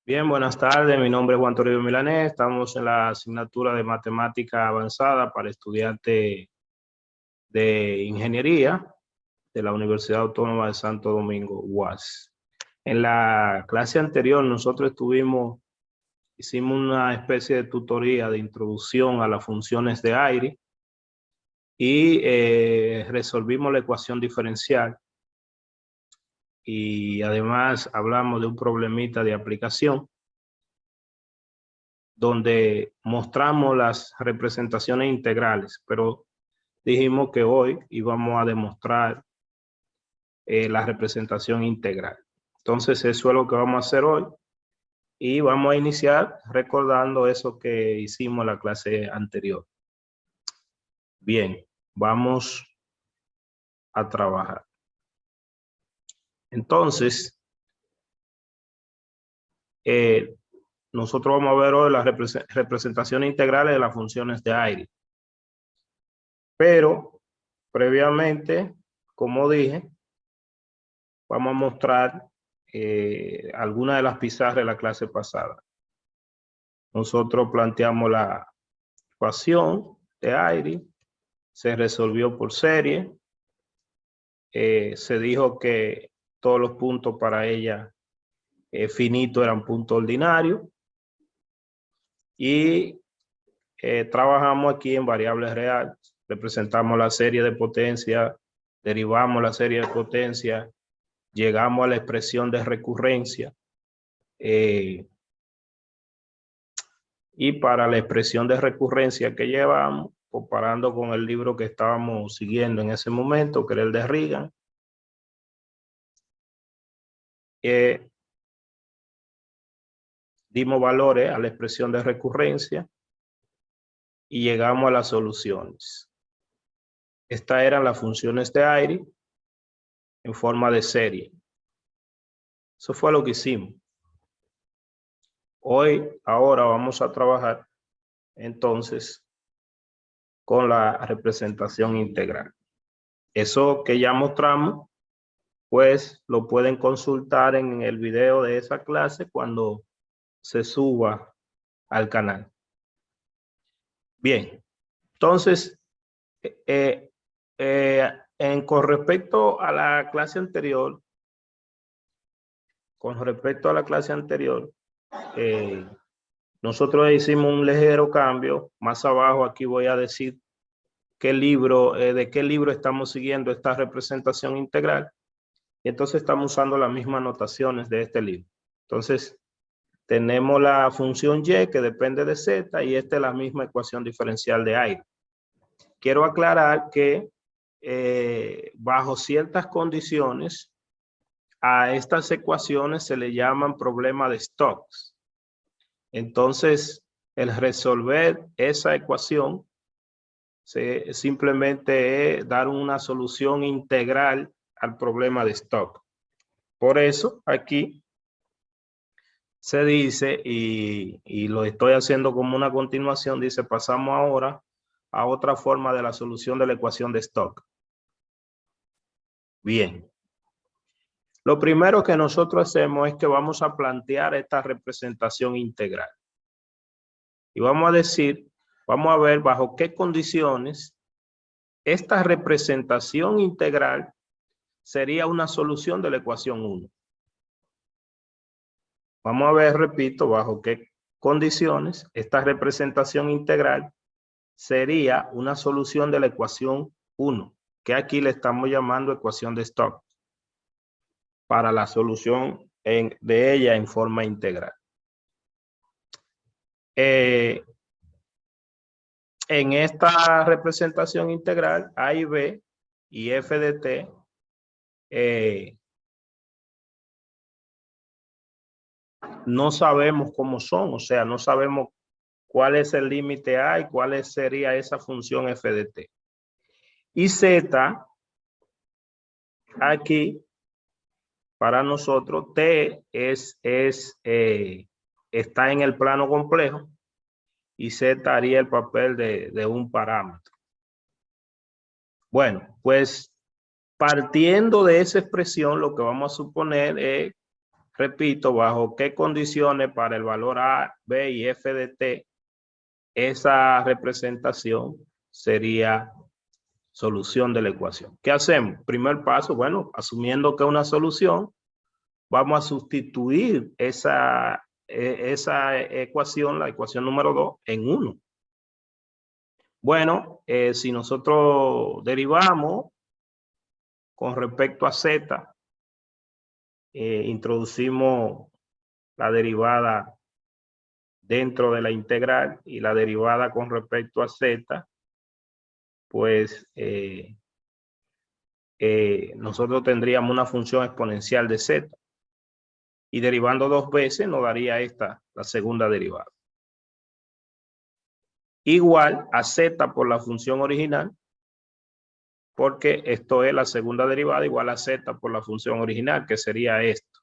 Bien, buenas tardes. Mi nombre es Juan Toribio Milanés. Estamos en la asignatura de matemática avanzada para estudiantes de ingeniería de la Universidad Autónoma de Santo Domingo, UAS. En la clase anterior nosotros hicimos una especie de tutoría de introducción a las funciones de aire y resolvimos la ecuación diferencial. Y además hablamos de un problemita de aplicación donde mostramos las representaciones integrales, pero dijimos que hoy íbamos a demostrar la representación integral. Entonces eso es lo que vamos a hacer hoy y vamos a iniciar recordando eso que hicimos en la clase anterior. Bien, vamos a trabajar. Entonces, nosotros vamos a ver hoy las representaciones integrales de las funciones de aire. Pero, previamente, como dije, vamos a mostrar algunas de las pizarras de la clase pasada. Nosotros planteamos la ecuación de aire, se resolvió por serie, se dijo que todos los puntos para ella finitos eran puntos ordinarios y trabajamos aquí en variables reales. Representamos la serie de potencia, derivamos la serie de potencia, llegamos a la expresión de recurrencia y para la expresión de recurrencia que llevamos, comparando con el libro que estábamos siguiendo en ese momento, que era el de Reagan, dimos valores a la expresión de recurrencia y llegamos a las soluciones. Estas eran las funciones de aire en forma de serie. Eso fue lo que hicimos. Ahora vamos a trabajar entonces con la representación integral. Eso que ya mostramos, pues lo pueden consultar en el video de esa clase cuando se suba al canal. Bien, entonces, con respecto a la clase anterior, nosotros hicimos un ligero cambio. Más abajo aquí voy a decir qué libro, de qué libro estamos siguiendo esta representación integral. Y entonces estamos usando las mismas notaciones de este libro. Entonces, tenemos la función y que depende de z y esta es la misma ecuación diferencial de aire. Quiero aclarar que bajo ciertas condiciones a estas ecuaciones se le llaman problema de Stokes. Entonces, el resolver esa ecuación simplemente es dar una solución integral al problema de Stokes. Por eso aquí se dice, y lo estoy haciendo como una continuación, dice, pasamos ahora a otra forma de la solución de la ecuación de Stokes. Bien. Lo primero que nosotros hacemos es que vamos a plantear esta representación integral. Y vamos a decir, vamos a ver bajo qué condiciones esta representación integral sería una solución de la ecuación 1. Vamos a ver, repito, bajo qué condiciones esta representación integral sería una solución de la ecuación 1, que aquí le estamos llamando ecuación de Stokes, para la solución de ella en forma integral. En esta representación integral, A y B y F de T, no sabemos cómo son, o sea, no sabemos cuál es el límite A y cuál sería esa función F de T. Y Z, aquí, para nosotros, T está en el plano complejo y Z haría el papel de un parámetro. Bueno, pues partiendo de esa expresión, lo que vamos a suponer es repito, bajo qué condiciones para el valor A, B y F de T, esa representación sería solución de la ecuación. ¿Qué hacemos? Primer paso, bueno, asumiendo que es una solución, vamos a sustituir esa ecuación, la ecuación número 2, en 1. Bueno, si nosotros derivamos con respecto a z, introducimos la derivada dentro de la integral y la derivada con respecto a z, pues nosotros tendríamos una función exponencial de z. Y derivando 2 veces nos daría esta, la segunda derivada. Igual a z por la función original, porque esto es la segunda derivada igual a z por la función original, que sería esto.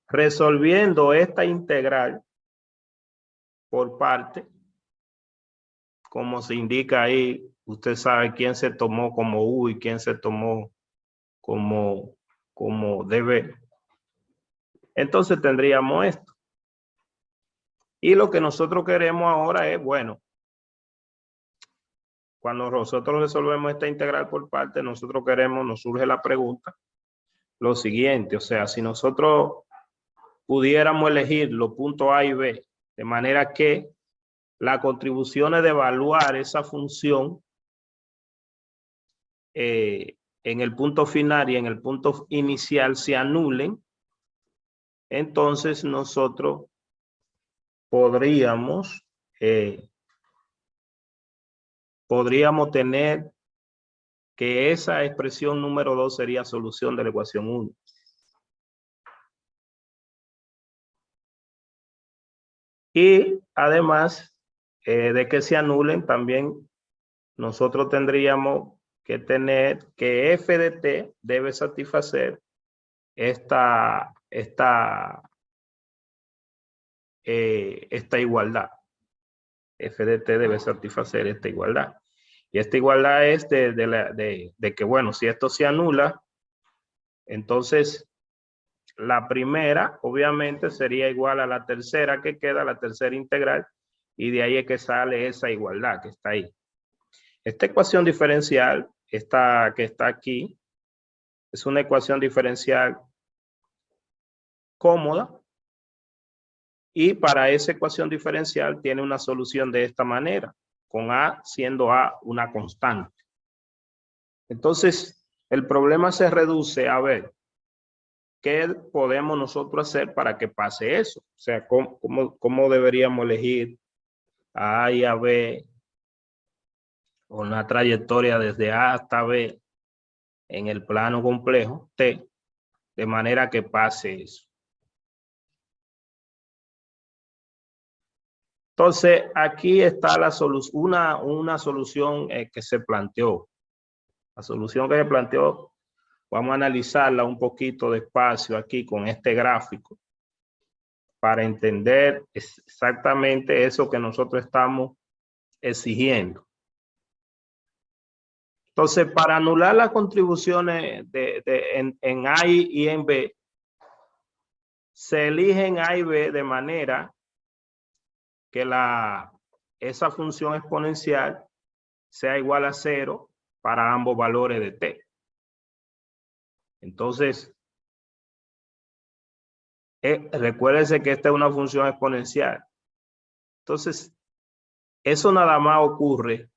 Resolviendo esta integral por parte, como se indica ahí, usted sabe quién se tomó como u y quién se tomó como db. Entonces tendríamos esto. Y lo que nosotros queremos ahora es, bueno, cuando nosotros resolvemos esta integral por parte, nosotros queremos, nos surge la pregunta, lo siguiente, o sea, si nosotros pudiéramos elegir los puntos A y B, de manera que las contribuciones de evaluar esa función en el punto final y en el punto inicial se anulen, entonces nosotros podríamos tener que esa expresión número 2 sería solución de la ecuación 1. Y además de que se anulen, también nosotros tendríamos que tener que f de t debe satisfacer esta igualdad. F de t debe satisfacer esta igualdad. Y esta igualdad es de que, bueno, si esto se anula, entonces la primera obviamente sería igual a la tercera que queda, la tercera integral, y de ahí es que sale esa igualdad que está ahí. Esta ecuación diferencial, esta que está aquí, es una ecuación diferencial cómoda, y para esa ecuación diferencial tiene una solución de esta manera, con A siendo A una constante. Entonces, el problema se reduce a ver qué podemos nosotros hacer para que pase eso. O sea, cómo deberíamos elegir a A y a B, una trayectoria desde A hasta B en el plano complejo T, de manera que pase eso. Entonces, aquí está la solución, una solución que se planteó. La solución que se planteó, vamos a analizarla un poquito despacio aquí con este gráfico para entender exactamente eso que nosotros estamos exigiendo. Entonces, para anular las contribuciones en A y en B, se eligen A y B de manera que esa función exponencial sea igual a 0 para ambos valores de t. Entonces, recuérdense que esta es una función exponencial. Entonces, eso nada más ocurre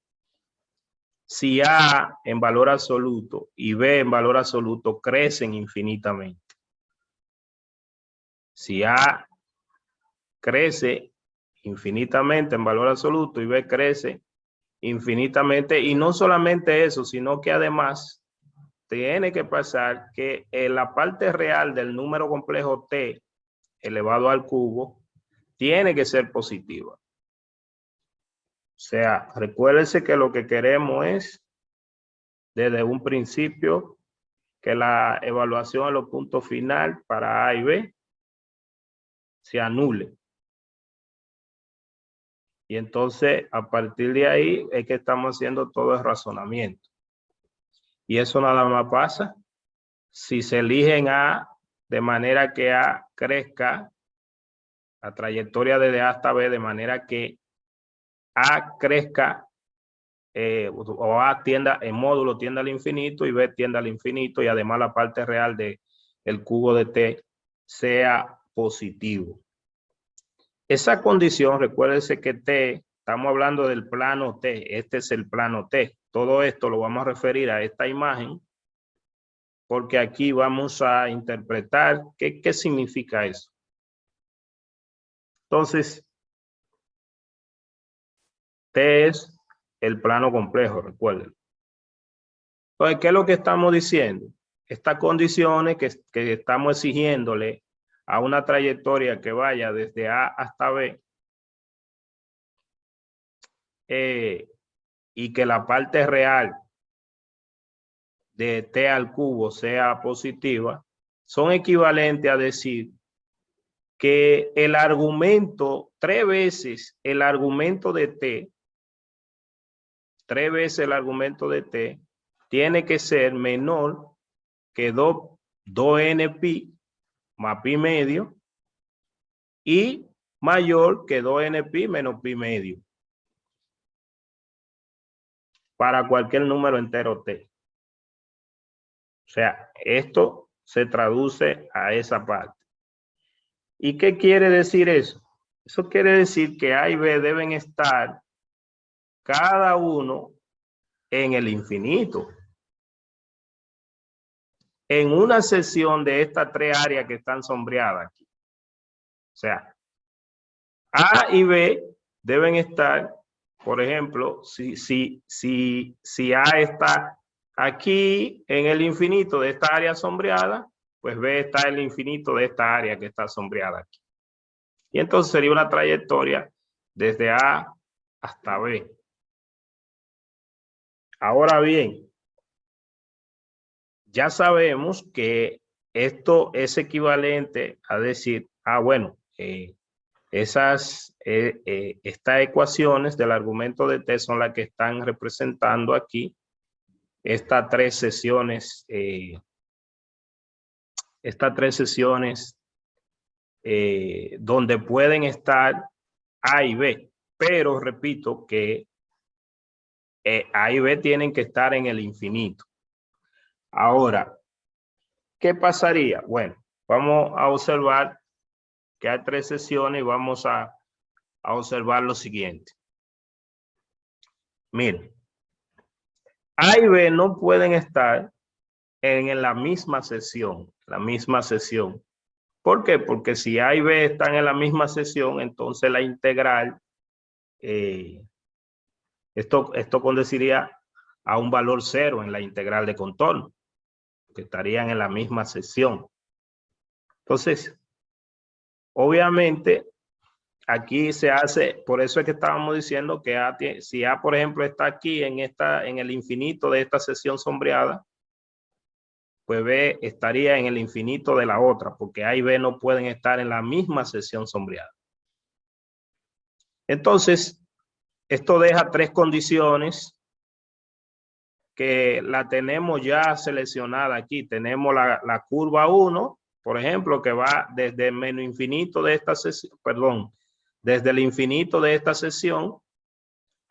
si A en valor absoluto y B en valor absoluto crecen infinitamente. Si A crece infinitamente en valor absoluto y B crece infinitamente, y no solamente eso, sino que además tiene que pasar que en la parte real del número complejo t elevado al cubo tiene que ser positiva. O sea, recuérdense que lo que queremos es desde un principio que la evaluación de los puntos final para A y B se anule. Y entonces, a partir de ahí es que estamos haciendo todo el razonamiento. Y eso nada más pasa si se eligen A de manera que A crezca, la trayectoria desde A hasta B, de manera que A crezca o A tienda en módulo tienda al infinito y B tienda al infinito, y además la parte real de el cubo de T sea positivo. Esa condición, recuérdense que T, estamos hablando del plano T, este es el plano T. Todo esto lo vamos a referir a esta imagen, porque aquí vamos a interpretar qué significa eso. Entonces, T es el plano complejo, recuerden. Entonces, ¿qué es lo que estamos diciendo? Estas condiciones que estamos exigiéndole a una trayectoria que vaya desde A hasta B, y que la parte real de T al cubo sea positiva, son equivalentes a decir que el argumento, 3 veces el argumento de T, 3 veces el argumento de T, tiene que ser menor que 2n pi más pi medio y mayor que 2n pi menos pi medio para cualquier número entero T. O sea, esto se traduce a esa parte. ¿Y qué quiere decir eso? Eso quiere decir que A y B deben estar cada uno en el infinito, en una sección de estas 3 áreas que están sombreadas aquí. O sea, A y B deben estar, por ejemplo, si A está aquí en el infinito de esta área sombreada, pues B está en el infinito de esta área que está sombreada aquí. Y entonces sería una trayectoria desde A hasta B. Ahora bien, ya sabemos que esto es equivalente a decir, bueno, estas ecuaciones del argumento de T son las que están representando aquí estas 3 sesiones, donde pueden estar A y B, pero repito que A y B tienen que estar en el infinito. Ahora, ¿qué pasaría? Bueno, vamos a observar que hay 3 sesiones y vamos a observar lo siguiente. Miren, A y B no pueden estar en la misma sesión, ¿Por qué? Porque si A y B están en la misma sesión, entonces la integral, esto conduciría a un valor 0 en la integral de contorno, que estarían en la misma sesión. Entonces, obviamente, aquí se hace, por eso es que estábamos diciendo que si A, por ejemplo, está aquí en el infinito de esta sesión sombreada, pues B estaría en el infinito de la otra, porque A y B no pueden estar en la misma sesión sombreada. Entonces, esto deja 3 condiciones que la tenemos ya seleccionada aquí. Tenemos la curva 1, por ejemplo, que va desde el menos infinito de esta sesión, desde el infinito de esta sesión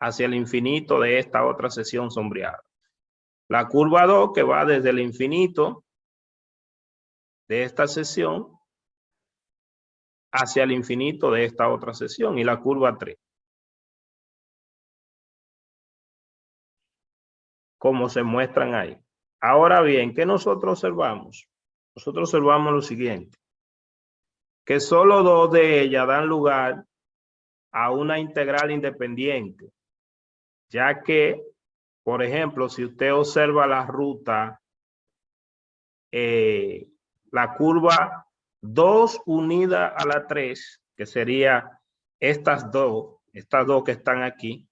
hacia el infinito de esta otra sesión sombreada. La curva 2, que va desde el infinito de esta sesión hacia el infinito de esta otra sesión, y la curva 3. Como se muestran ahí. Ahora bien, ¿qué nosotros observamos? Nosotros observamos lo siguiente, que solo 2 de ellas dan lugar a una integral independiente, ya que, por ejemplo, si usted observa la ruta, la curva 2 unida a la 3, que sería estas dos que están aquí,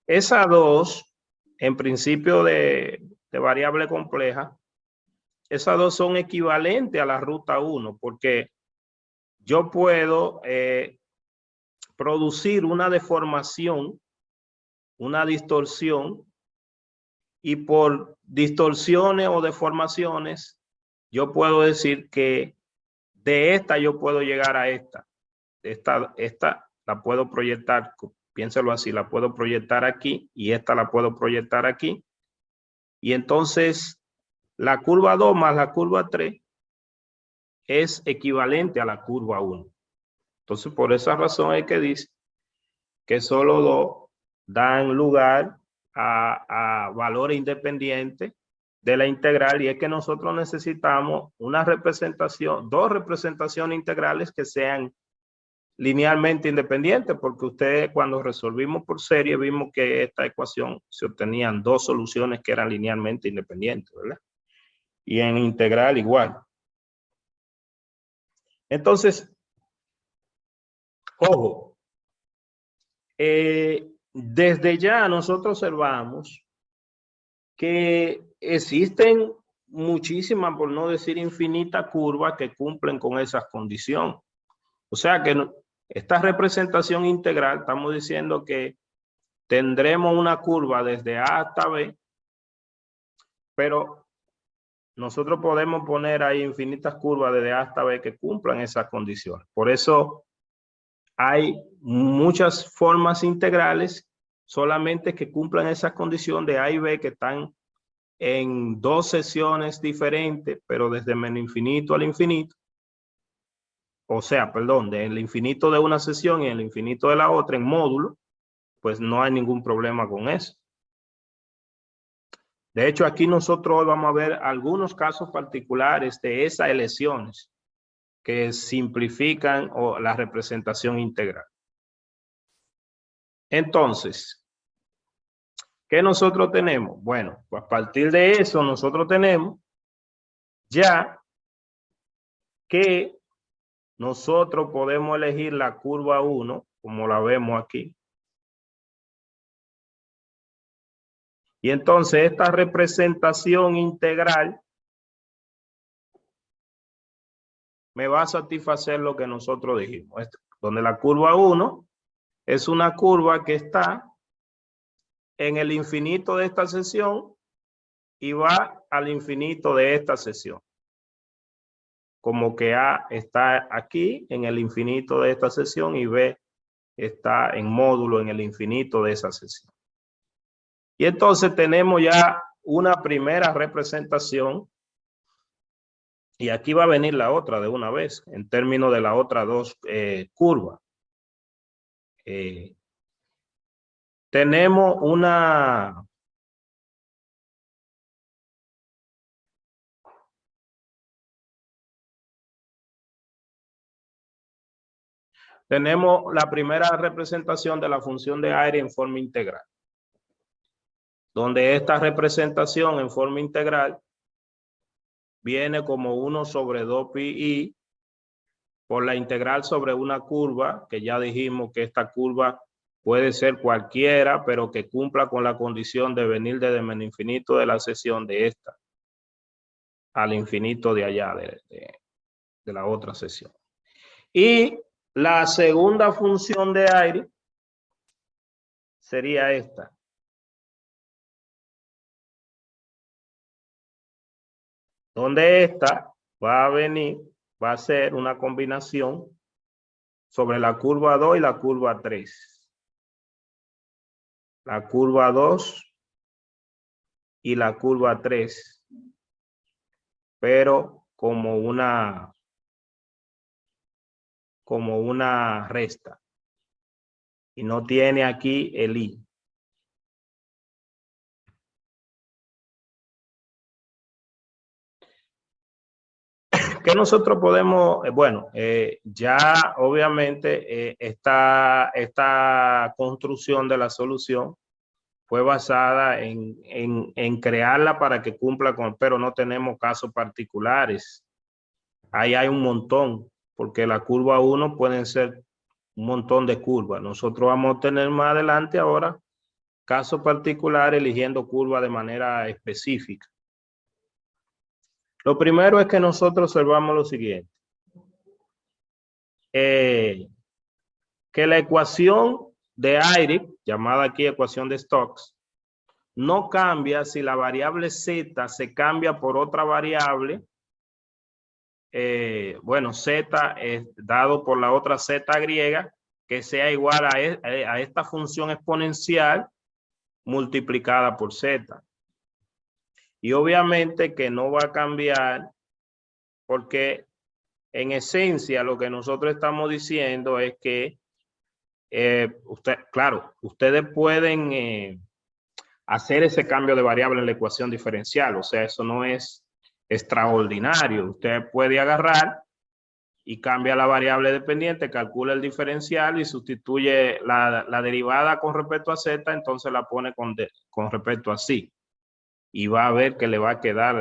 esas 2, en principio de variable compleja, esas 2 son equivalentes a la ruta 1, porque yo puedo producir una deformación, una distorsión, y por distorsiones o deformaciones, yo puedo decir que de esta yo puedo llegar a esta. Esta la puedo proyectar, piénselo así, la puedo proyectar aquí y esta la puedo proyectar aquí. Y entonces la curva 2 más la curva 3 es equivalente a la curva 1. Entonces, por esa razón es que dice que solo dos dan lugar a valores independientes de la integral, y es que nosotros necesitamos una representación, dos representaciones integrales que sean linealmente independientes, porque ustedes cuando resolvimos por serie vimos que esta ecuación se obtenían dos soluciones que eran linealmente independientes, ¿verdad? Y en integral igual. Entonces, ojo, desde ya nosotros observamos que existen muchísimas, por no decir infinitas, curvas que cumplen con esas condiciones. O sea que esta representación integral, estamos diciendo que tendremos una curva desde A hasta B, pero nosotros podemos poner ahí infinitas curvas desde A hasta B que cumplan esas condiciones. Por eso hay muchas formas integrales solamente que cumplan esa condición de A y B, que están en dos sesiones diferentes, pero desde menos infinito al infinito. O sea, perdón, del infinito de una sesión y el infinito de la otra en módulo, pues no hay ningún problema con eso. De hecho, aquí nosotros hoy vamos a ver algunos casos particulares de esas elecciones que simplifican la representación integral. Entonces, ¿qué nosotros tenemos? Bueno, pues a partir de eso nosotros tenemos ya que nosotros podemos elegir la curva 1, como la vemos aquí. Y entonces esta representación integral me va a satisfacer lo que nosotros dijimos, donde la curva 1 es una curva que está en el infinito de esta sesión y va al infinito de esta sesión. Como que A está aquí en el infinito de esta sesión y B está en módulo en el infinito de esa sesión. Y entonces tenemos ya una primera representación, y aquí va a venir la otra de una vez, en términos de las otras dos curvas. Tenemos la primera representación de la función de aire en forma integral, donde esta representación en forma integral viene como 1 sobre 2 pi i por la integral sobre una curva, que ya dijimos que esta curva puede ser cualquiera, pero que cumpla con la condición de venir desde menos infinito de la sesión de esta al infinito de allá, de la otra sesión. Y la segunda función de aire sería esta. Donde esta va a venir, va a ser una combinación sobre la curva 2 y la curva 3. La curva 2 y la curva 3. Pero como una resta. Y no tiene aquí el i. ¿Qué nosotros podemos? Bueno, ya obviamente esta construcción de la solución fue basada en crearla para que cumpla con, pero no tenemos casos particulares. Ahí hay un montón, porque la curva 1 pueden ser un montón de curvas. Nosotros vamos a tener más adelante ahora casos particulares eligiendo curvas de manera específica. Lo primero es que nosotros observamos lo siguiente. Que la ecuación de aire, llamada aquí ecuación de Stokes, no cambia si la variable z se cambia por otra variable. Bueno, z es dado por la otra z griega que sea igual a esta función exponencial multiplicada por z. Y obviamente que no va a cambiar porque en esencia lo que nosotros estamos diciendo es que ustedes pueden hacer ese cambio de variable en la ecuación diferencial, o sea, eso no es extraordinario. Usted puede agarrar y cambia la variable dependiente, calcula el diferencial y sustituye la derivada con respecto a z, entonces la pone con respecto a psi. Y va a ver que le va a quedar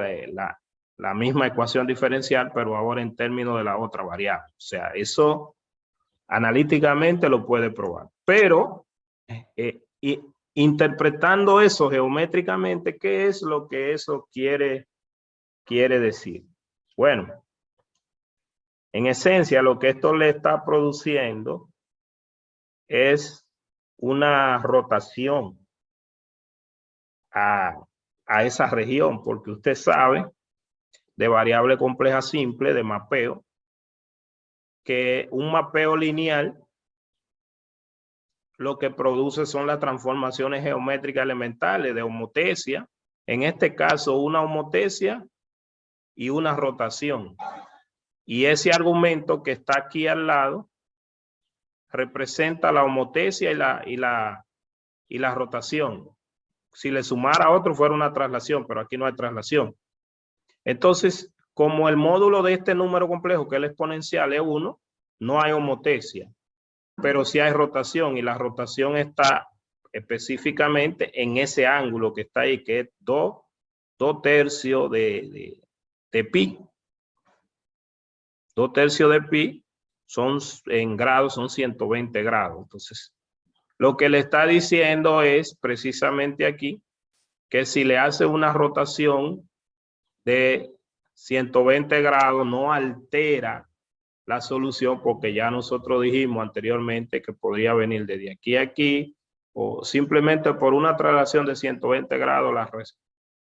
la misma ecuación diferencial, pero ahora en términos de la otra variable. O sea, eso analíticamente lo puede probar. Pero interpretando eso geométricamente, ¿qué es lo que eso quiere decir? Bueno, en esencia lo que esto le está produciendo es una rotación a esa región, porque usted sabe de variable compleja simple, de mapeo, que un mapeo lineal lo que produce son las transformaciones geométricas elementales de homotesia, en este caso una homotesia y una rotación. Y ese argumento que está aquí al lado representa la homotesia y la rotación. Si le sumara otro fuera una traslación, pero aquí no hay traslación. Entonces, como el módulo de este número complejo, que es el exponencial, es 1, no hay homotesia, pero sí hay rotación, y la rotación está específicamente en ese ángulo que está ahí, que es 2 tercios de pi. 2 tercios de pi son en grados, son 120 grados. Entonces, lo que le está diciendo es precisamente aquí que si le hace una rotación de 120 grados no altera la solución, porque ya nosotros dijimos anteriormente que podría venir desde aquí a aquí, o simplemente por una traslación de 120 grados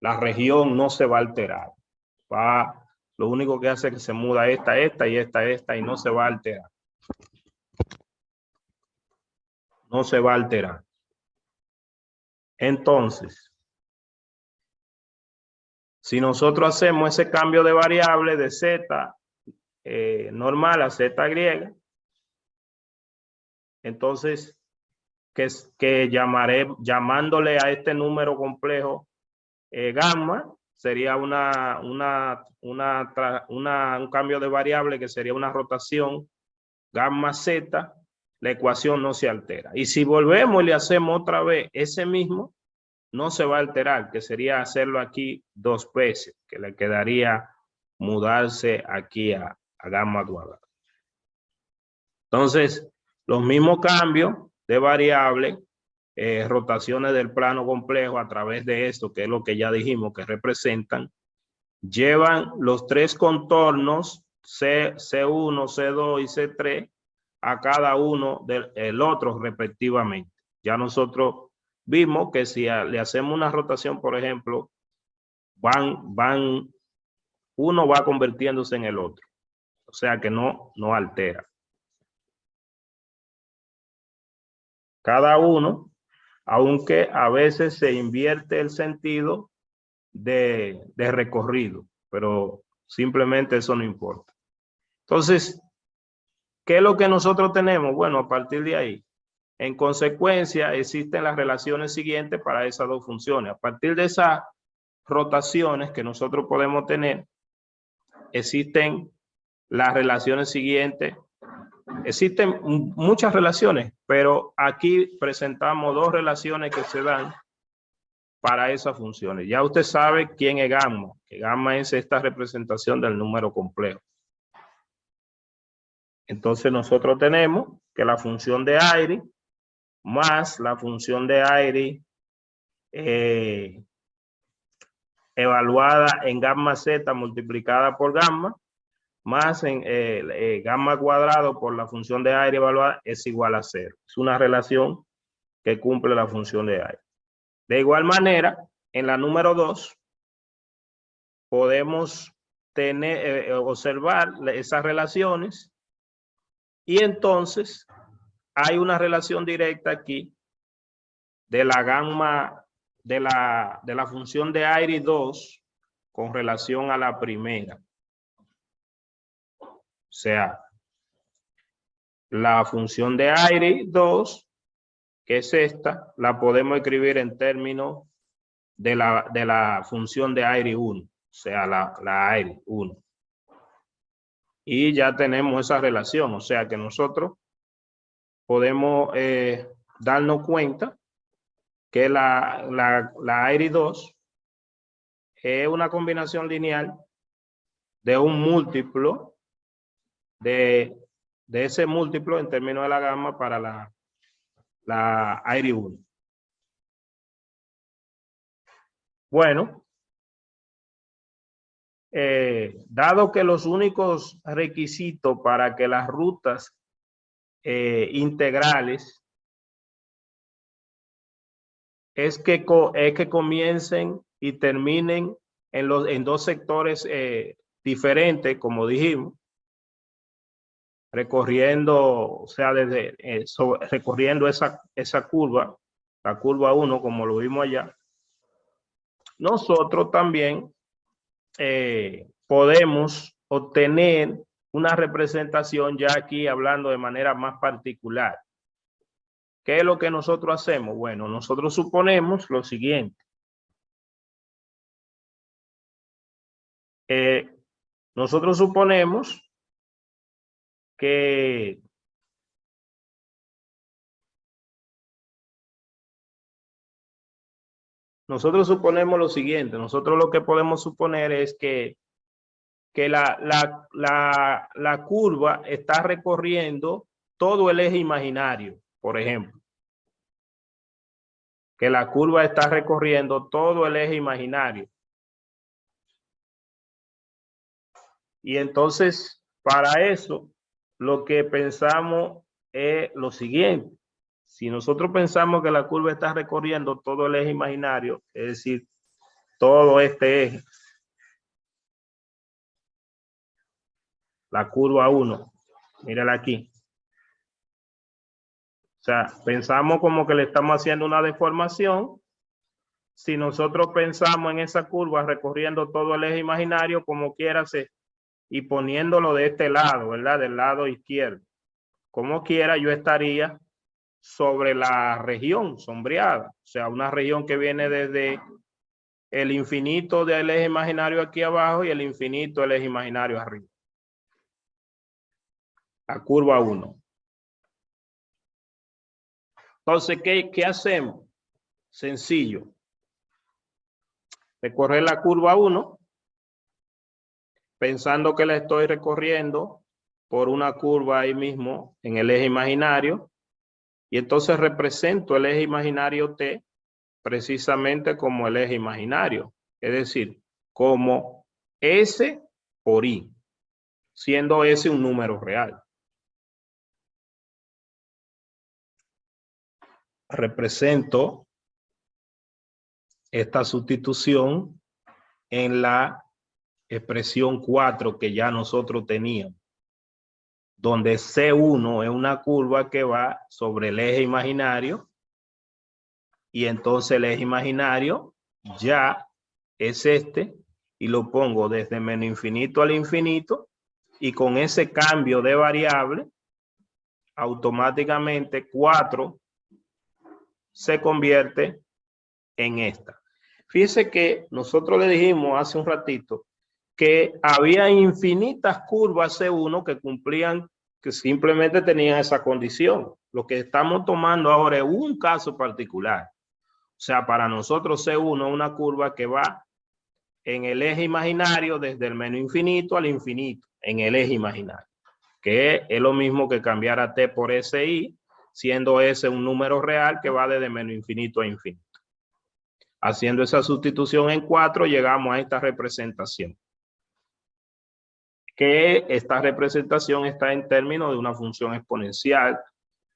la región no se va a alterar. Lo único que hace es que se muda esta y no se va a alterar. No se va a alterar. Entonces, si nosotros hacemos ese cambio de variable de z normal a z griega, entonces llamándole a este número complejo gamma, sería un cambio de variable que sería una rotación gamma z, la ecuación no se altera. Y si volvemos y le hacemos otra vez ese mismo, no se va a alterar, que sería hacerlo aquí 2 veces, que le quedaría mudarse aquí a gamma cuadrada. Entonces, los mismos cambios de variable, rotaciones del plano complejo a través de esto, que es lo que ya dijimos que representan, llevan los 3 contornos C1, C2 y C3 a cada uno del otro respectivamente. Ya nosotros vimos que si le hacemos una rotación, por ejemplo, uno va convirtiéndose en el otro. O sea que no altera. Cada uno, aunque a veces se invierte el sentido de recorrido, pero simplemente eso no importa. Entonces, ¿qué es lo que nosotros tenemos? Bueno, a partir de ahí, en consecuencia, existen las relaciones siguientes para esas dos funciones. A partir de esas rotaciones que nosotros podemos tener, existen las relaciones siguientes. Existen muchas relaciones, pero aquí presentamos 2 relaciones que se dan para esas funciones. Ya usted sabe quién es gamma, que gamma es esta representación del número complejo. Entonces nosotros tenemos que la función de Airy más la función de Airy evaluada en gamma z multiplicada por gamma, más en gamma cuadrado por la función de Airy evaluada es igual a 0. Es una relación que cumple la función de Airy. De igual manera, en la número 2, podemos observar esas relaciones y entonces hay una relación directa aquí de la gamma de la función de Airy 2 con relación a la primera. O sea, la función de Airy 2, que es esta, la podemos escribir en términos de la función de Airy 1, o sea, la Airy 1. Y ya tenemos esa relación, o sea que nosotros podemos darnos cuenta que la Airy 2 es una combinación lineal de un múltiplo de ese múltiplo en términos de la gamma para la Airy 1. Bueno, dado que los únicos requisitos para que las rutas integrales es que comiencen y terminen en dos sectores diferentes, como dijimos, recorriendo, o sea, recorriendo esa curva, la curva 1, como lo vimos allá. Nosotros también podemos obtener una representación ya aquí hablando de manera más particular. ¿Qué es lo que nosotros hacemos? Bueno, nosotros suponemos lo siguiente. Nosotros suponemos que nosotros lo que podemos suponer es que la curva está recorriendo todo el eje imaginario, por ejemplo. Que la curva está recorriendo todo el eje imaginario. Y entonces, para eso, lo que pensamos es lo siguiente. Si nosotros pensamos que la curva está recorriendo todo el eje imaginario, es decir, todo este eje, la curva 1, mírala aquí. O sea, pensamos como que le estamos haciendo una deformación. Si nosotros pensamos en esa curva recorriendo todo el eje imaginario, como quiera, y poniéndolo de este lado, ¿verdad? Del lado izquierdo. Como quiera, yo estaría sobre la región sombreada. O sea, una región que viene desde el infinito del eje imaginario aquí abajo y el infinito del eje imaginario arriba. La curva 1. Entonces, ¿qué hacemos? Sencillo. Recorrer la curva 1, pensando que la estoy recorriendo por una curva ahí mismo en el eje imaginario, y entonces represento el eje imaginario T precisamente como el eje imaginario, es decir, como S por I, siendo S un número real. Represento esta sustitución en la expresión 4 que ya nosotros teníamos, donde C1 es una curva que va sobre el eje imaginario y entonces el eje imaginario ya es este y lo pongo desde menos infinito al infinito y con ese cambio de variable automáticamente 4 se convierte en esta. Fíjese que nosotros le dijimos hace un ratito que había infinitas curvas C1 que cumplían, que simplemente tenían esa condición. Lo que estamos tomando ahora es un caso particular. O sea, para nosotros C1 es una curva que va en el eje imaginario desde el menos infinito al infinito, en el eje imaginario, que es lo mismo que cambiar a T por SI, siendo S un número real que va desde menos infinito a infinito. Haciendo esa sustitución en 4, llegamos a esta representación. Que esta representación está en términos de una función exponencial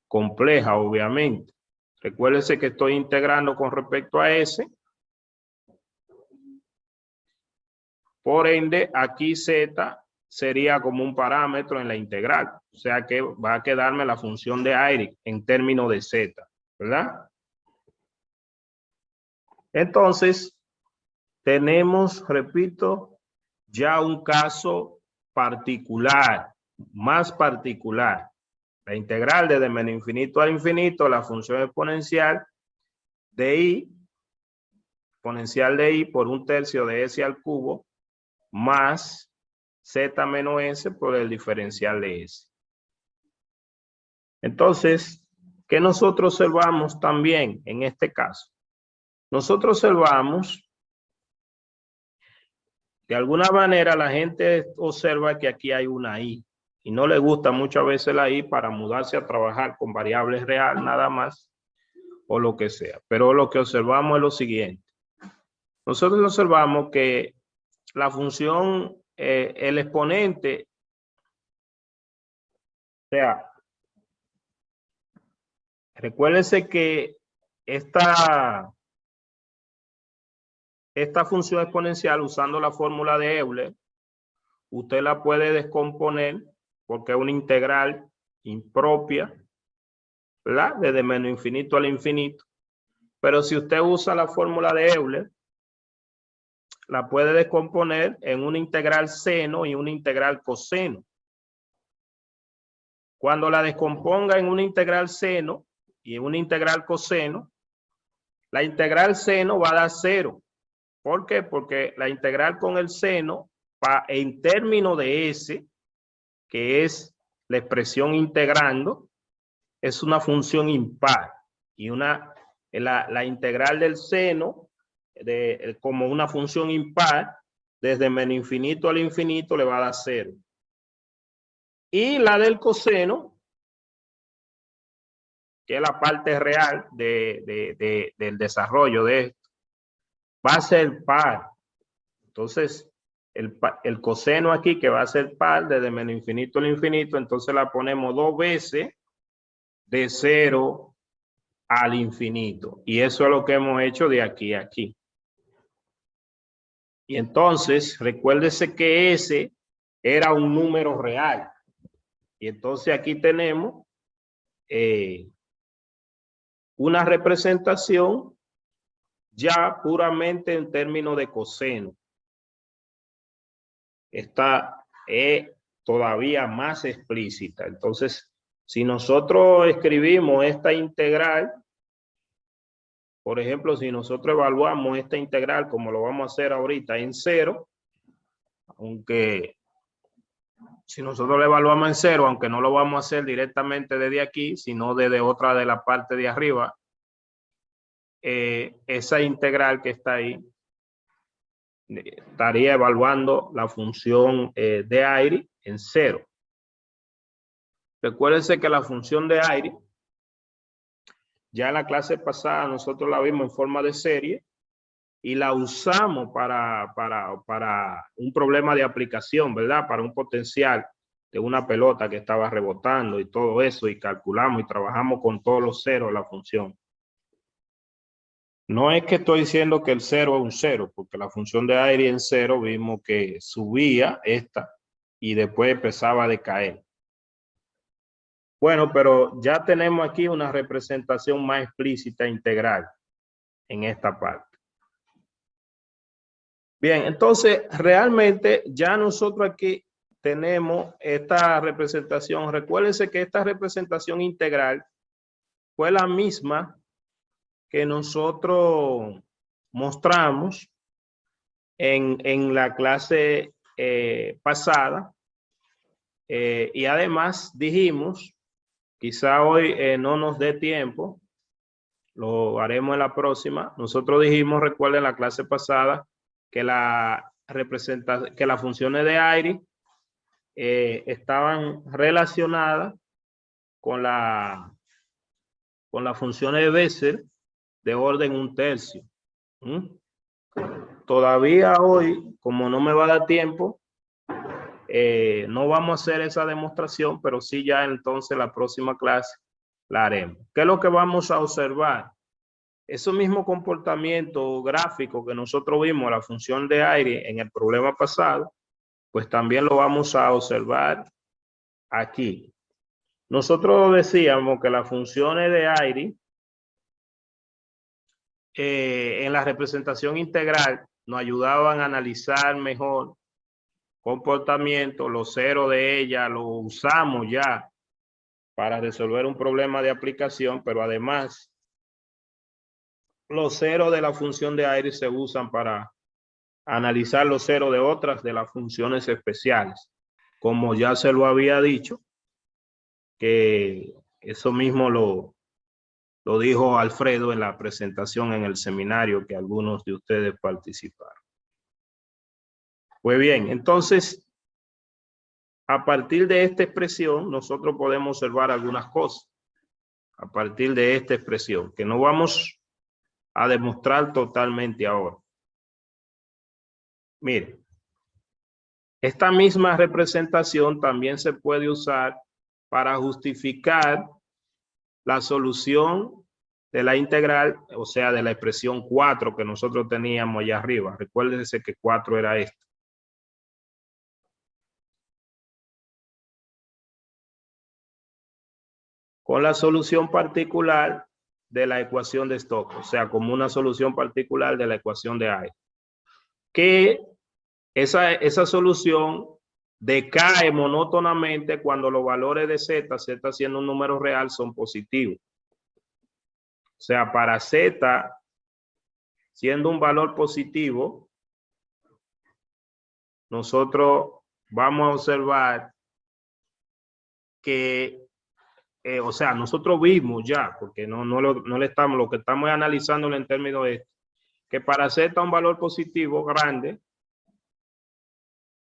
compleja, obviamente. Recuérdense que estoy integrando con respecto a S. Por ende, aquí Z sería como un parámetro en la integral. O sea que va a quedarme la función de aire en términos de Z, ¿verdad? Entonces, tenemos, repito, ya un caso particular, más particular. La integral desde menos infinito al infinito, la función exponencial de I, exponencial de I por 1/3 de S al cubo, más Z menos S por el diferencial de S. Entonces, ¿qué nosotros observamos también en este caso? Nosotros observamos, de alguna manera la gente observa que aquí hay una I y no le gusta muchas veces la I para mudarse a trabajar con variables real nada más o lo que sea. Pero lo que observamos es lo siguiente. Nosotros observamos que la función, el exponente, o sea, recuérdense que esta función exponencial, usando la fórmula de Euler, usted la puede descomponer porque es una integral impropia, ¿verdad? Desde menos infinito al infinito. Pero si usted usa la fórmula de Euler, la puede descomponer en una integral seno y una integral coseno. Cuando la descomponga en una integral seno y en una integral coseno, la integral seno va a dar 0. ¿Por qué? Porque la integral con el seno, en términos de S, que es la expresión integrando, es una función impar. Y la integral del seno, como una función impar, desde menos infinito al infinito le va a dar 0. Y la del coseno, que es la parte real del desarrollo de esto, va a ser par. Entonces, el coseno aquí, que va a ser par desde menos infinito al infinito, entonces la ponemos 2 veces de 0 al infinito. Y eso es lo que hemos hecho de aquí a aquí. Y entonces, recuérdese que ese era un número real. Y entonces aquí tenemos una representación ya puramente en términos de coseno. Esta es todavía más explícita. Entonces, si nosotros escribimos esta integral, por ejemplo, si nosotros evaluamos esta integral como lo vamos a hacer ahorita en 0, aunque si nosotros lo evaluamos en 0, aunque no lo vamos a hacer directamente desde aquí, sino desde otra de la parte de arriba, esa integral que está ahí estaría evaluando la función de aire en 0. Recuérdense que la función de aire, ya en la clase pasada nosotros la vimos en forma de serie y la usamos para un problema de aplicación, ¿verdad? Para un potencial de una pelota que estaba rebotando y todo eso, y calculamos y trabajamos con todos los ceros de la función. No es que estoy diciendo que el 0 es un 0, porque la función de aire en 0 vimos que subía esta y después empezaba a decaer. Bueno, pero ya tenemos aquí una representación más explícita e integral en esta parte. Bien, entonces realmente ya nosotros aquí tenemos esta representación. Recuérdense que esta representación integral fue la misma que nosotros mostramos en la clase pasada. Y además dijimos, quizá hoy no nos dé tiempo, lo haremos en la próxima. Nosotros dijimos, recuerden, en la clase pasada, que las funciones de aire estaban relacionadas con las funciones de Bessel de orden 1/3. Todavía hoy, como no me va a dar tiempo, no vamos a hacer esa demostración, pero sí ya entonces la próxima clase la haremos. ¿Qué es lo que vamos a observar? Ese mismo comportamiento gráfico que nosotros vimos, la función de aire en el problema pasado, pues también lo vamos a observar aquí. Nosotros decíamos que las funciones de aire en la representación integral nos ayudaban a analizar mejor comportamiento. Los ceros de ella lo usamos ya para resolver un problema de aplicación, pero además los ceros de la función de aire se usan para analizar los ceros de otras de las funciones especiales. Como ya se lo había dicho, que eso mismo lo dijo Alfredo en la presentación en el seminario que algunos de ustedes participaron. Pues bien, entonces, a partir de esta expresión, nosotros podemos observar algunas cosas. A partir de esta expresión, que no vamos a demostrar totalmente ahora. Mire, esta misma representación también se puede usar para justificar la solución de la integral, o sea, de la expresión 4 que nosotros teníamos allá arriba. Recuérdense que 4 era esto. Con la solución particular de la ecuación de Stokes, o sea, como una solución particular de la ecuación de aire. Que esa solución decae monótonamente cuando los valores de z siendo un número real, son positivos. O sea, para z siendo un valor positivo, nosotros vamos a observar que, o sea, nosotros vimos ya, porque no le estamos, lo que estamos analizando en términos de que para z un valor positivo grande,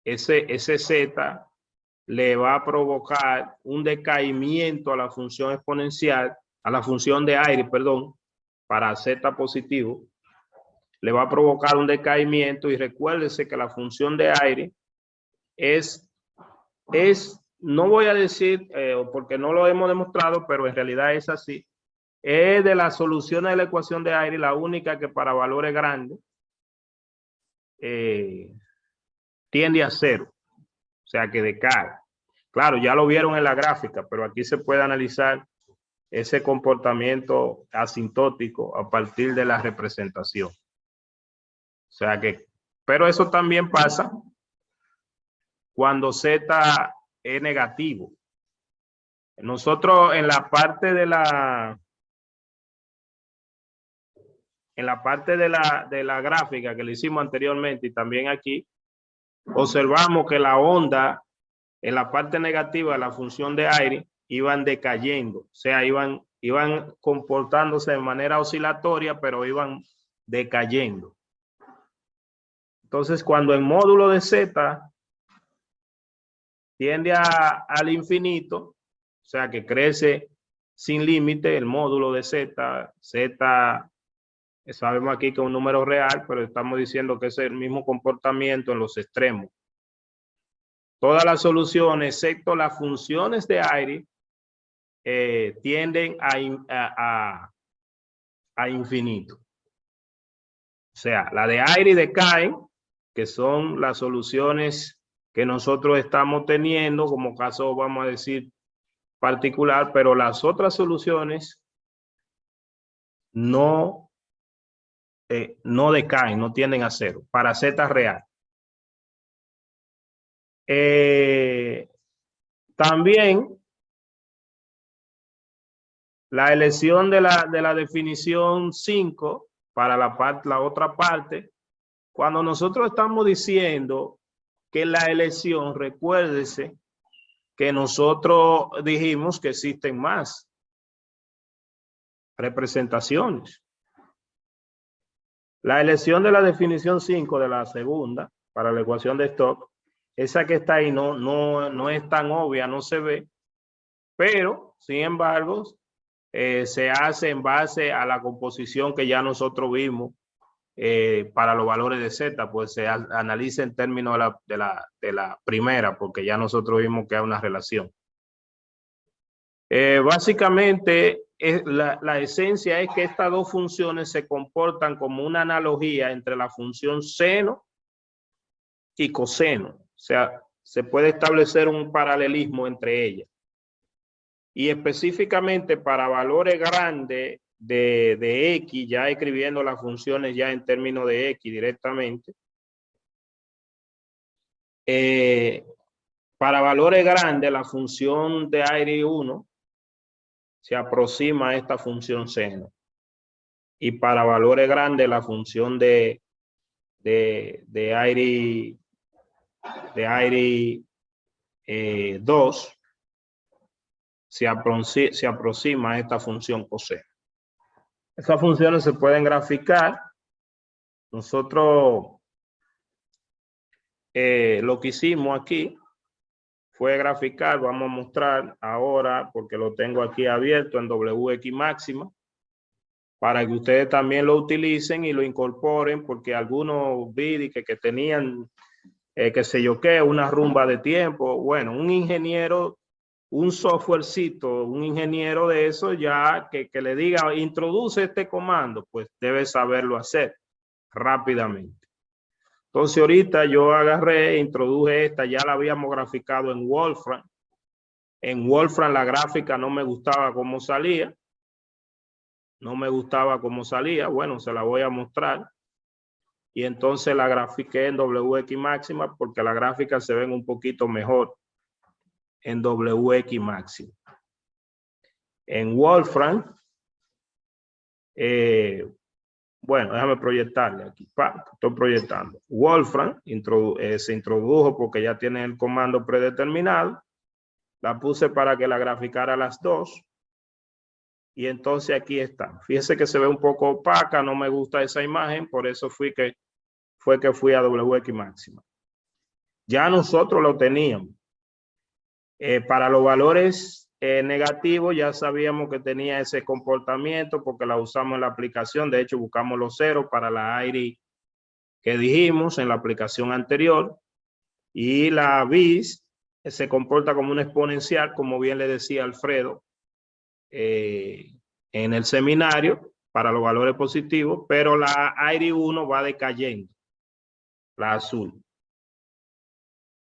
ese z le va a provocar un decaimiento a la función exponencial, a la función de aire, perdón, para z positivo, le va a provocar un decaimiento. Y recuérdese que la función de aire es no voy a decir, porque no lo hemos demostrado, pero en realidad es así, es de las soluciones de la ecuación de aire la única que para valores grandes tiende a cero, o sea que decae. Claro, ya lo vieron en la gráfica, pero aquí se puede analizar ese comportamiento asintótico a partir de la representación. O sea que, pero eso también pasa cuando z es negativo. Nosotros en la parte de la gráfica que le hicimos anteriormente y también aquí, observamos que la onda en la parte negativa de la función de aire iban decayendo, o sea, iban comportándose de manera oscilatoria, pero iban decayendo. Entonces, cuando el módulo de z tiende al infinito, o sea, que crece sin límite, el módulo de z sabemos aquí que es un número real, pero estamos diciendo que es el mismo comportamiento en los extremos. Todas las soluciones, excepto las funciones de aire, tienden a infinito. O sea, la de aire decaen, que son las soluciones que nosotros estamos teniendo, como caso, vamos a decir, particular, pero las otras soluciones no decaen, no tienden a cero, para z real. También la elección de la definición 5 para la otra parte, cuando nosotros estamos diciendo que la elección, recuérdese que nosotros dijimos que existen más representaciones. La elección de la definición 5 de la segunda para la ecuación de Stokes, esa que está ahí no es tan obvia, no se ve, pero sin embargo se hace en base a la composición que ya nosotros vimos para los valores de z, pues se analiza en términos de la primera, porque ya nosotros vimos que hay una relación. Básicamente, la esencia es que estas dos funciones se comportan como una analogía entre la función seno y coseno. O sea, se puede establecer un paralelismo entre ellas. Y específicamente para valores grandes de X, ya escribiendo las funciones ya en términos de X directamente. Para valores grandes, la función de aire 1 se aproxima a esta función seno. Y para valores grandes, la función de aire 2 se aproxima a esta función coseno. Estas funciones se pueden graficar. Nosotros lo que hicimos aquí fue graficar. Vamos a mostrar ahora, porque lo tengo aquí abierto en WX máxima, para que ustedes también lo utilicen y lo incorporen, porque algunos vi que tenían, qué sé yo qué, una rumba de tiempo. Bueno, un ingeniero, un softwarecito, un ingeniero de eso ya que le diga, introduce este comando, pues debe saberlo hacer rápidamente. Entonces ahorita yo agarré, introduje esta, ya la habíamos graficado en Wolfram. En Wolfram la gráfica no me gustaba cómo salía. Bueno, se la voy a mostrar. Y entonces la grafiqué en WX máxima porque las gráficas se ven un poquito mejor en WX máxima. En Wolfram, bueno, déjame proyectarle aquí. Estoy proyectando. Wolfram se introdujo porque ya tiene el comando predeterminado. La puse para que la graficara las dos. Y entonces aquí está. Fíjese que se ve un poco opaca, no me gusta esa imagen, por eso fue que fui a WX máxima. Ya nosotros lo teníamos. Para los valores negativos ya sabíamos que tenía ese comportamiento porque la usamos en la aplicación. De hecho, buscamos los ceros para la AIRI que dijimos en la aplicación anterior. Y la BIS se comporta como una exponencial, como bien le decía Alfredo en el seminario, para los valores positivos, pero la AIRI 1 va decayendo, la azul.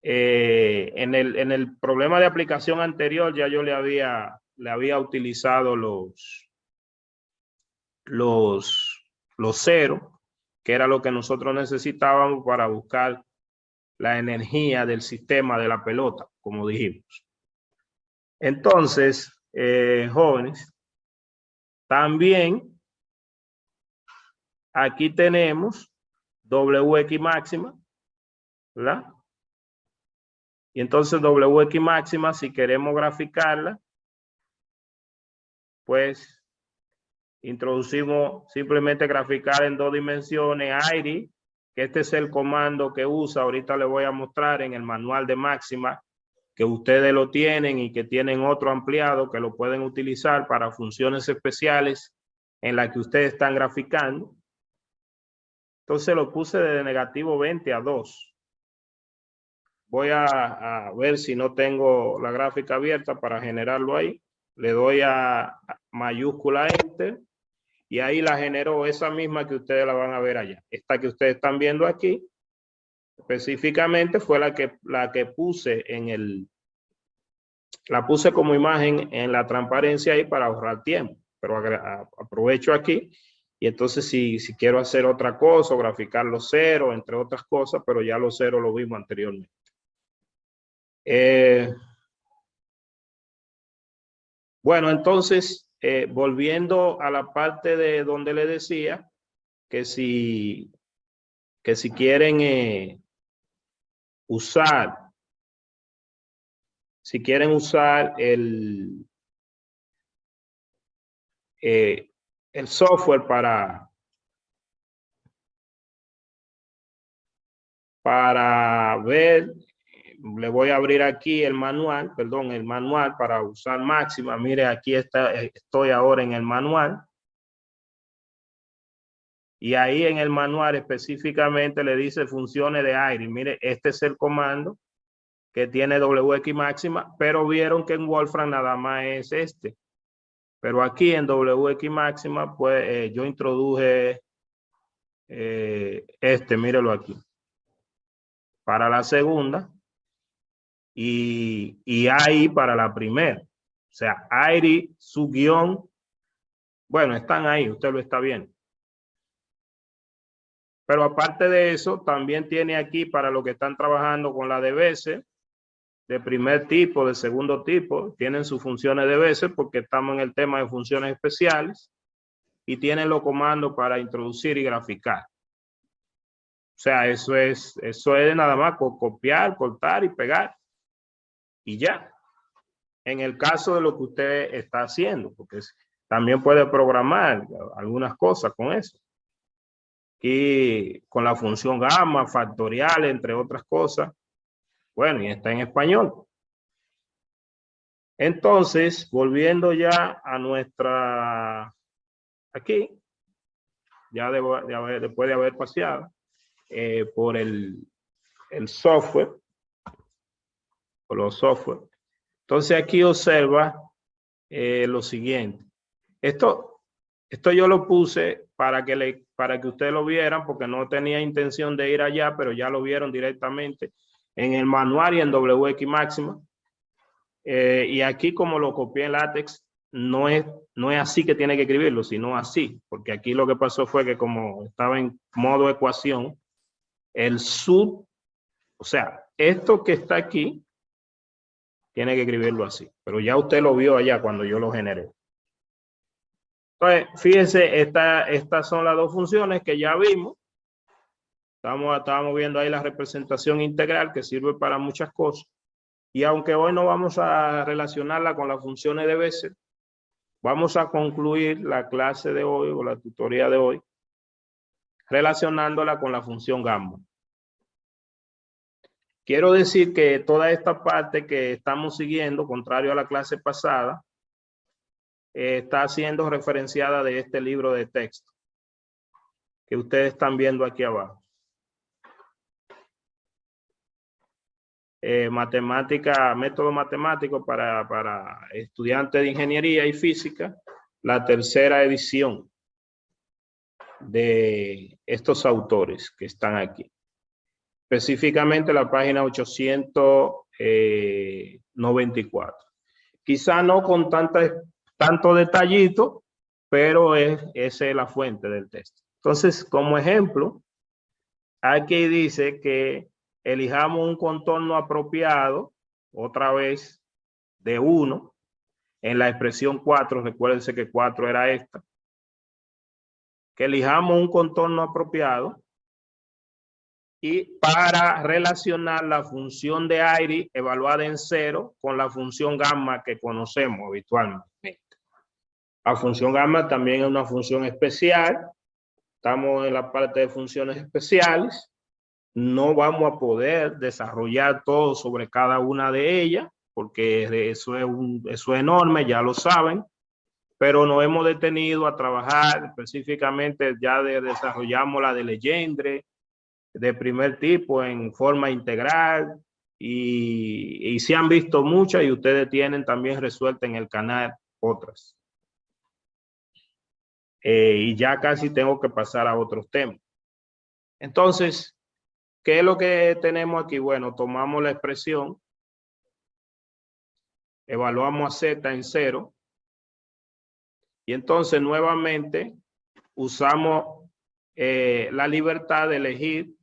En el problema de aplicación anterior ya yo le había utilizado los ceros, que era lo que nosotros necesitábamos para buscar la energía del sistema de la pelota, como dijimos. Entonces, jóvenes, también aquí tenemos WX máxima, ¿verdad? Y entonces WX máxima, si queremos graficarla, pues introducimos simplemente graficar en 2 dimensiones AIRI, que este es el comando que usa. Ahorita le voy a mostrar en el manual de máxima, que ustedes lo tienen y que tienen otro ampliado que lo pueden utilizar para funciones especiales en las que ustedes están graficando. Entonces lo puse de negativo 20 a 2. Voy a ver si no tengo la gráfica abierta para generarlo ahí. Le doy a mayúscula Enter y ahí la generó, esa misma que ustedes la van a ver allá. Esta que ustedes están viendo aquí, específicamente fue la que puse la puse como imagen en la transparencia ahí para ahorrar tiempo. Pero aprovecho aquí y entonces si quiero hacer otra cosa, graficar los ceros, entre otras cosas, pero ya los ceros lo vimos anteriormente. Bueno, entonces, volviendo a la parte de donde le decía que si quieren usar el software para ver, le voy a abrir aquí el manual, para usar máxima. Mire, aquí estoy ahora en el manual. Y ahí en el manual específicamente le dice funciones de AIRI. Mire, este es el comando que tiene WX máxima, pero vieron que en Wolfram nada más es este. Pero aquí en WX máxima, pues yo introduje mírelo aquí, para la segunda y AI para la primera. O sea, AIRI, su guión, bueno, están ahí, usted lo está viendo. Pero aparte de eso, también tiene aquí para los que están trabajando con la DBS, de primer tipo, de segundo tipo, tienen sus funciones DBS porque estamos en el tema de funciones especiales y tienen los comandos para introducir y graficar. O sea, eso es nada más copiar, cortar y pegar y ya. En el caso de lo que usted está haciendo, porque también puede programar algunas cosas con eso. Y con la función gamma, factorial, entre otras cosas. Bueno, y está en español. Entonces, volviendo ya a nuestra, aquí, ya después de haber paseado por el software, por los software. Entonces aquí observa lo siguiente. Esto yo lo puse para que ustedes lo vieran, porque no tenía intención de ir allá, pero ya lo vieron directamente en el manual y en WX máxima. Y aquí, como lo copié en LaTeX, no es así que tiene que escribirlo, sino así, porque aquí lo que pasó fue que como estaba en modo ecuación, el sub, o sea, esto que está aquí, tiene que escribirlo así, pero ya usted lo vio allá cuando yo lo generé. Entonces, fíjense, estas son las dos funciones que ya vimos. Estábamos viendo ahí la representación integral que sirve para muchas cosas. Y aunque hoy no vamos a relacionarla con las funciones de Bessel, vamos a concluir la clase de hoy o la tutoría de hoy relacionándola con la función gamma. Quiero decir que toda esta parte que estamos siguiendo, contrario a la clase pasada, está siendo referenciada de este libro de texto que ustedes están viendo aquí abajo. Método matemático para estudiantes de ingeniería y física, la tercera edición de estos autores que están aquí. Específicamente la página 894. Quizá no con tanto detallito, pero esa es la fuente del texto. Entonces, como ejemplo, aquí dice que elijamos un contorno apropiado, otra vez, de 1, en la expresión 4, recuérdense que 4 era esta, que elijamos un contorno apropiado y para relacionar la función de AIRI evaluada en 0 con la función gamma que conocemos habitualmente. La función gamma también es una función especial. Estamos en la parte de funciones especiales. No vamos a poder desarrollar todo sobre cada una de ellas, porque eso es enorme, ya lo saben, pero nos hemos detenido a trabajar específicamente, ya desarrollamos la de Legendre, de primer tipo en forma integral, y se han visto muchas y ustedes tienen también resueltas en el canal otras. Y ya casi tengo que pasar a otros temas. Entonces, ¿qué es lo que tenemos aquí? Bueno, tomamos la expresión, evaluamos a Z en 0, y entonces nuevamente usamos la libertad de elegir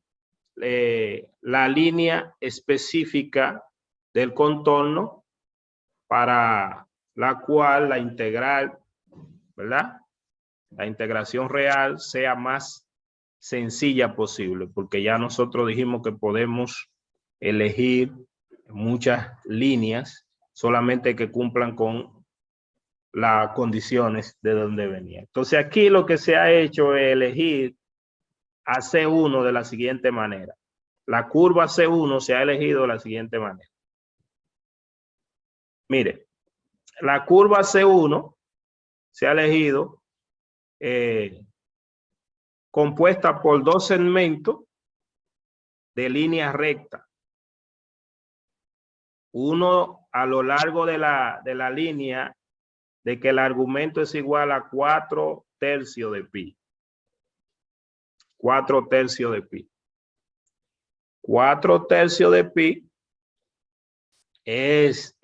la línea específica del contorno para la cual la integral, ¿verdad? La integración real sea más sencilla posible, porque ya nosotros dijimos que podemos elegir muchas líneas solamente que cumplan con las condiciones de donde venía. Entonces aquí lo que se ha hecho es elegir a C1 de la siguiente manera. La curva C1 se ha elegido de la siguiente manera. Mire, la curva C1 se ha elegido compuesta por dos segmentos de línea recta. uno a lo largo de la línea de que el argumento es igual a 4 tercios de pi. 4 tercios de pi. 4 tercios de pi es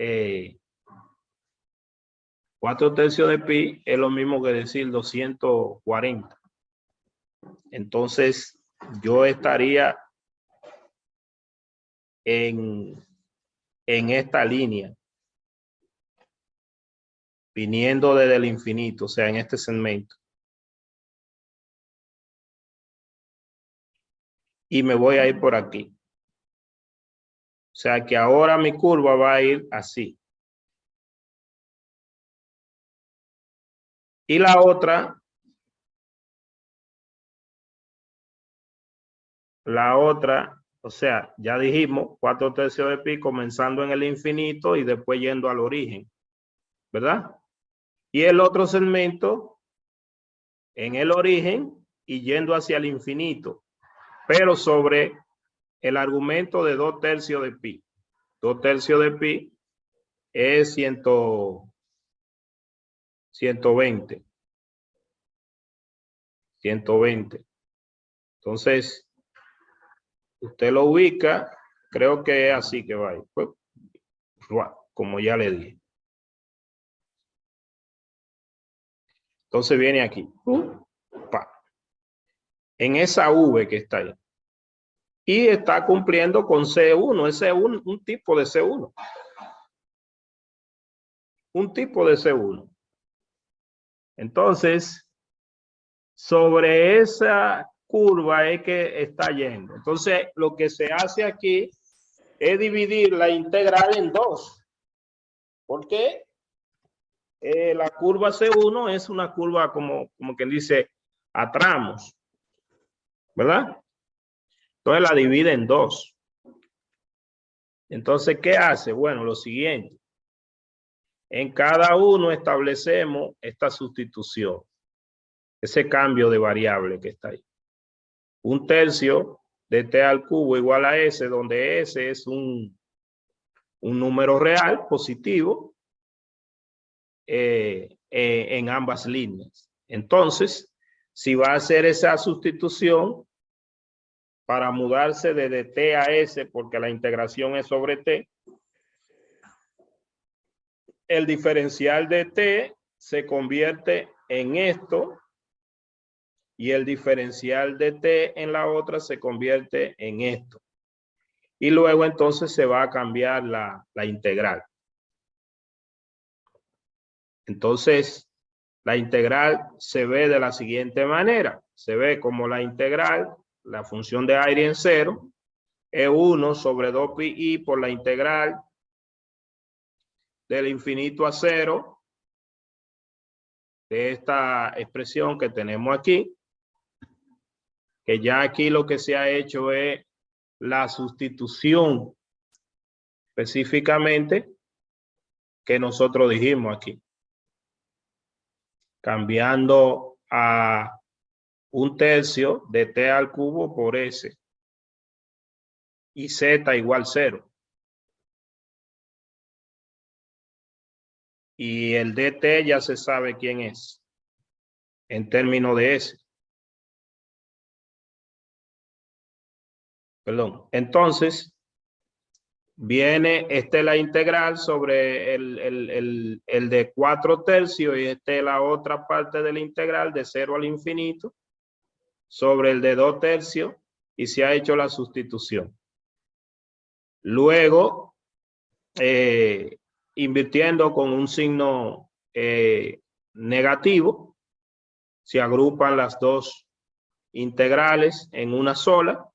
4 tercios de pi es lo mismo que decir 240. Entonces, yo estaría en esta línea, viniendo desde el infinito, o sea, en este segmento. Y me voy a ir por aquí. O sea que ahora mi curva va a ir así. Y la otra, o sea, ya dijimos 4 tercios de pi comenzando en el infinito y después yendo al origen, ¿verdad? Y el otro segmento en el origen y yendo hacia el infinito, pero sobre el argumento de 2 tercios de pi. 2 tercios de pi es 120. 120. Entonces, usted lo ubica, creo que es así que va a ir. Pues, como ya le dije. Entonces viene aquí. En esa V que está ahí. Y está cumpliendo con C1. Ese es un tipo de C1. Un tipo de C1. Entonces, sobre esa curva es que está yendo. Entonces, lo que se hace aquí es dividir la integral en dos. ¿Por qué? La curva C1 es una curva como quien dice a tramos, ¿verdad? Entonces la divide en dos. Entonces, ¿qué hace? Bueno, lo siguiente. En cada uno establecemos esta sustitución, ese cambio de variable que está ahí. Un tercio de t al cubo igual a s, donde s es un número real positivo en ambas líneas. Entonces, si va a hacer esa sustitución para mudarse de t a s, porque la integración es sobre t, el diferencial de t se convierte en esto y el diferencial de t en la otra se convierte en esto. Y luego entonces se va a cambiar la integral. Entonces, la integral se ve de la siguiente manera. Se ve como la integral, la función de aire en cero, es 1 sobre 2 pi i por la integral del infinito a cero de esta expresión que tenemos aquí, que ya aquí lo que se ha hecho es la sustitución específicamente que nosotros dijimos aquí, cambiando a un tercio de t al cubo por s y z igual 0. Y el dt ya se sabe quién es en términos de s. Perdón. Entonces, viene, la integral sobre el de 4 tercios y la otra parte de la integral de 0 al infinito sobre el de 2 tercios y se ha hecho la sustitución. Luego, invirtiendo con un signo negativo, se agrupan las dos integrales en una sola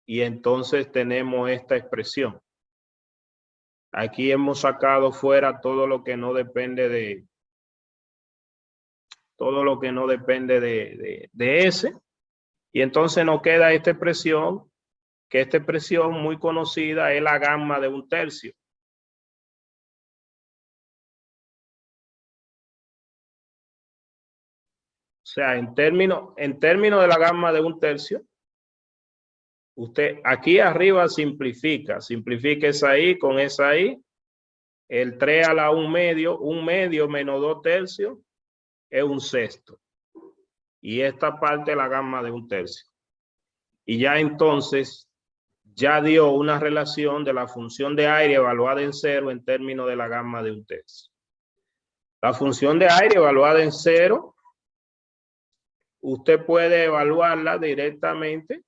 y entonces tenemos esta expresión. Aquí hemos sacado fuera todo lo que no depende de S, y entonces nos queda esta expresión, que esta expresión muy conocida es la gamma de un tercio. O sea, en términos de la gamma de un tercio, Usted aquí arriba simplifica esa I con esa I. El 3 a la 1 medio menos 2 tercios es 1/6. Y esta parte es la gamma de 1/3. Y ya entonces, ya dio una relación de la función de aire evaluada en 0 en términos de la gamma de 1/3. La función de aire evaluada en 0, usted puede evaluarla directamente.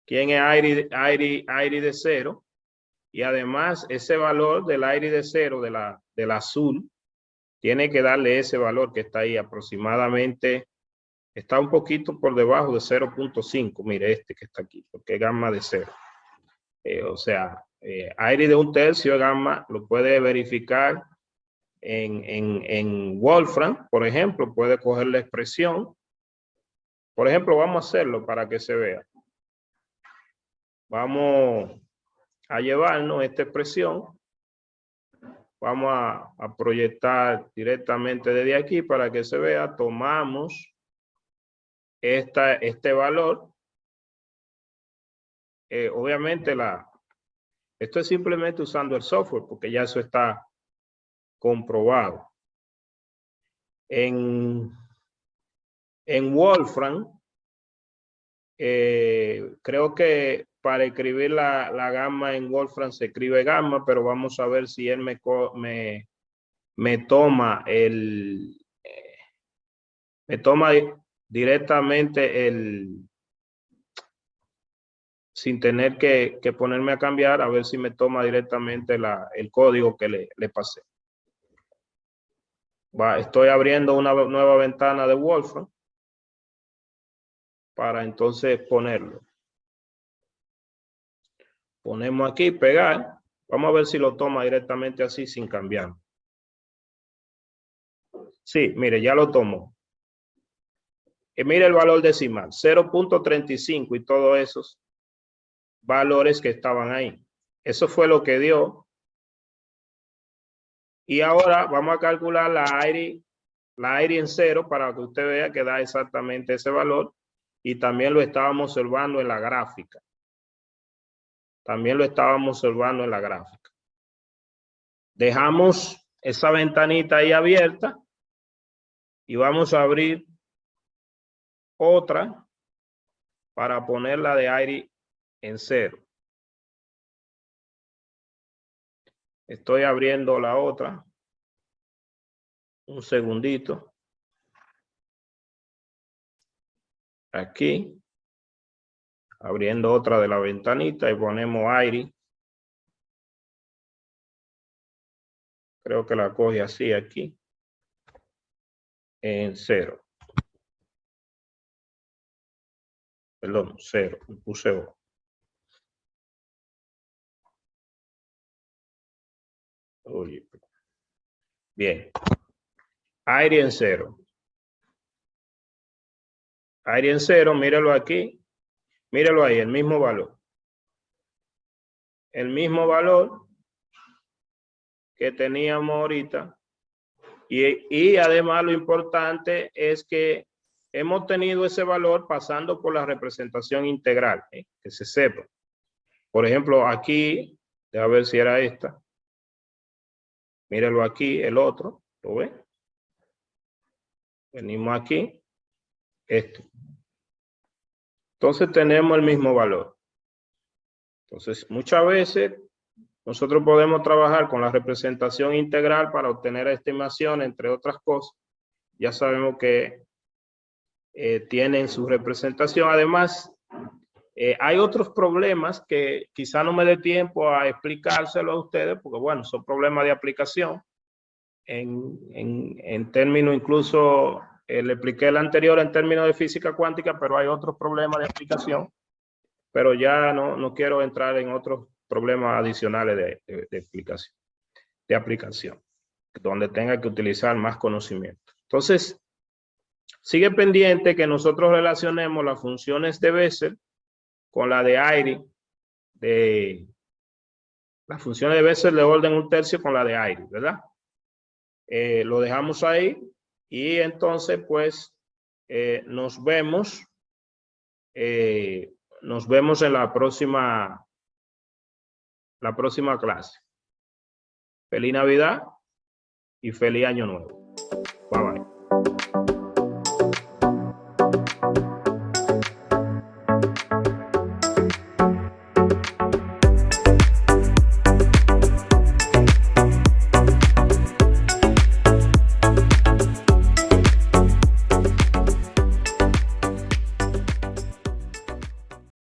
¿Quién es aire de 0? Y además ese valor del aire de 0, del azul, tiene que darle ese valor que está ahí aproximadamente, está un poquito por debajo de 0.5. Mire este que está aquí, porque es gamma de 0. O sea, aire de 1/3 es gamma, lo puede verificar en Wolfram, por ejemplo, puede coger la expresión. Por ejemplo, vamos a hacerlo para que se vea. Vamos a llevarnos esta expresión. Vamos a proyectar directamente desde aquí para que se vea. Tomamos este valor. Obviamente esto es simplemente usando el software porque ya eso está comprobado. En Wolfram, creo que para escribir la gamma en Wolfram se escribe gamma, pero vamos a ver si él me toma directamente sin tener que ponerme a cambiar, a ver si me toma directamente el código que le pasé. Estoy abriendo una nueva ventana de Wolfram para entonces ponerlo. Ponemos aquí, pegar. Vamos a ver si lo toma directamente así sin cambiar. Sí, mire, ya lo tomó. Y mire el valor decimal, 0.35 y todos esos valores que estaban ahí. Eso fue lo que dio. Y ahora vamos a calcular la aire en 0 para que usted vea que da exactamente ese valor. Y también lo estábamos observando en la gráfica. Dejamos esa ventanita ahí abierta y vamos a abrir otra para ponerla de aire en 0. Estoy abriendo la otra. Un segundito. Aquí. Abriendo otra de la ventanita y ponemos aire. Creo que la coge así aquí. En 0. Perdón, 0. Puse O. Oye. Bien. Aire en 0. Aire en 0, míralo aquí. Míralo ahí, el mismo valor. El mismo valor que teníamos ahorita. Y además lo importante es que hemos tenido ese valor pasando por la representación integral, que se sepa. Por ejemplo, aquí, déjame ver si era esta. Míralo aquí, el otro, ¿lo ve? Venimos aquí, esto. Entonces tenemos el mismo valor. Entonces, muchas veces nosotros podemos trabajar con la representación integral para obtener estimación, entre otras cosas. Ya sabemos que tienen su representación. Además, hay otros problemas que quizá no me dé tiempo a explicárselo a ustedes, porque bueno, son problemas de aplicación. En términos, incluso le expliqué el anterior en términos de física cuántica, pero hay otros problemas de aplicación. Pero ya no quiero entrar en otros problemas adicionales de aplicación, donde tenga que utilizar más conocimiento. Entonces, sigue pendiente que nosotros relacionemos las funciones de Bessel con la de aire, las funciones de Bessel de orden 1/3 con la de aire, ¿verdad? Lo dejamos ahí y entonces pues nos vemos nos vemos en la próxima clase. Feliz Navidad y feliz Año Nuevo. Bye bye.